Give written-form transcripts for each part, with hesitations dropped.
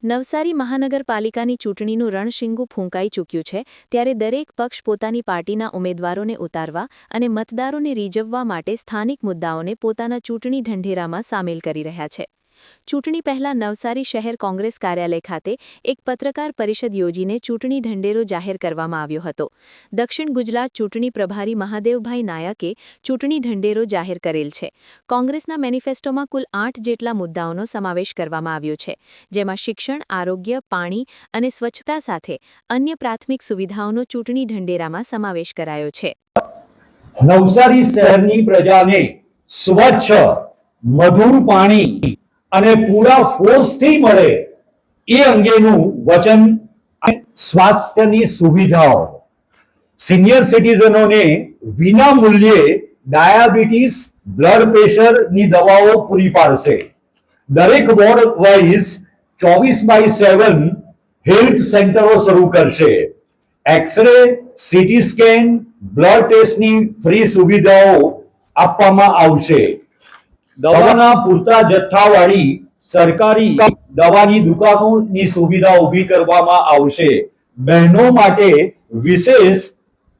નવસારી મહાનગરપાલિકાની ચૂંટણીનું રણશીંગું ફૂંકાઈ ચૂક્યું છે ત્યારે દરેક પક્ષ પોતાની પાર્ટીના ઉમેદવારોને ઉતારવા અને મતદારોને રીઝવવા માટે સ્થાનિક મુદ્દાઓને પોતાના ચૂંટણી ઢંઢેરામાં સામેલ કરી રહ્યા છે. ચૂંટણી પહેલા નવસારી શહેર કોંગ્રેસ કાર્યાલય ખાતે એક પત્રકાર પરિષદ યોજીને ચૂંટણી ઢંઢેરો જાહેર કરવામાં આવ્યો હતો. દક્ષિણ ગુજરાત ચૂંટણી પ્રભારી મહાદેવભાઈ નાયકે ચૂંટણી ઢંઢેરો જાહેર કરેલ છે. કોંગ્રેસના મેનિફેસ્ટોમાં કુલ 8 જેટલા મુદ્દાઓનો સમાવેશ કરવામાં આવ્યો છે, જેમાં શિક્ષણ, આરોગ્ય, પાણી અને સ્વચ્છતા સાથે અન્ય પ્રાથમિક સુવિધાઓનો ચૂંટણી ઢંઢેરામાં સમાવેશ કરાયો છે. નવસારી શહેરની પ્રજાને સ્વચ્છ, મધુર પાણી અને પૂરા ફોર્સથી મળે એ અંગેનું વચન. સ્વાસ્થ્યની સુવિધાઓ, સિનિયર સિટીઝનોને વિના મૂલ્યે ડાયાબિટીસ, બ્લડ પ્રેશરની દવાઓ પૂરી પાડશે. દરેક વોર્ડ વાઇઝ 24/7 હેલ્થ સેન્ટરો શરૂ કરશે. એક્સરે, સીટી સ્કેન, બ્લડ ટેસ્ટની ફ્રી સુવિધાઓ આપવામાં આવશે. દવાના પૂરતા જથ્થાવાળી સરકારી દવાની દુકાનોની સુવિધા ઊભી કરવામાં આવશે. બહેનો માટે વિશેષ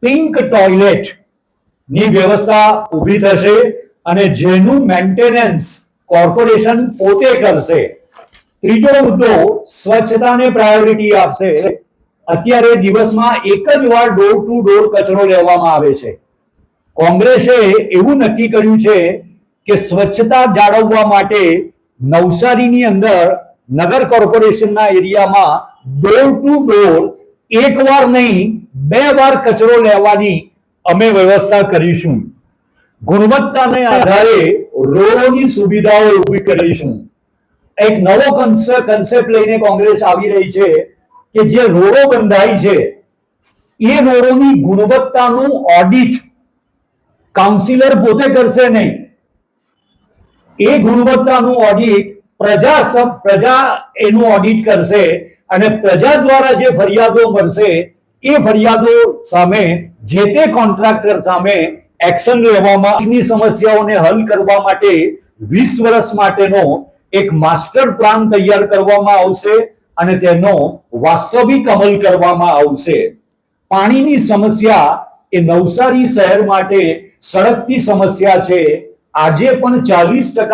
પિંક ટોયલેટ ની વ્યવસ્થા ઊભી થશે અને જેનું મેન્ટેનન્સ કોર્પોરેશન પોતે કરશે. ત્રીજો મુદ્દો સ્વચ્છતાને પ્રાયોરિટી આપશે. અત્યારે દિવસમાં એક જ વાર ડોર ટુ ડોર કચરો લેવામાં આવે છે. કોંગ્રેસે એવું નક્કી કર્યું છે કે સ્વચ્છતા જાળવવા માટે નવસારીની અંદર નગર કોર્પોરેશનના એરિયામાં ડોર ટુ ડોર એક વાર નહીં 2 વાર કચરો લેવાની અમે વ્યવસ્થા કરીશું. ગુણવત્તાને આધારે રોડોની સુવિધાઓ ઊભી કરીશું. એક નવો કન્સેપ્ટ લઈને કોંગ્રેસ આવી રહી છે કે જે રોડો બંધાય છે એ રોડોની ગુણવત્તાનું ઓડિટ કાઉન્સિલર પોતે કરશે નહીં. એ ગુણવત્તાનું ઓડિટ પ્રજા એનું ઓડિટ કરશે અને પ્રજા દ્વારા જે ફરિયાદો મળશે એ ફરિયાદો સામે જે તે કોન્ટ્રાક્ટર સામે એક્શન લેવામાં. સમસ્યાઓને હલ કરવા માટે 20 વર્ષ માટેનો એક માસ્ટર પ્લાન તૈયાર કરવામાં આવશે અને તેનો વાસ્તવિક અમલ કરવામાં આવશે. પાણીની સમસ્યા એ નવસારી શહેર માટે સળગતી સમસ્યા છે. આજે પણ 40%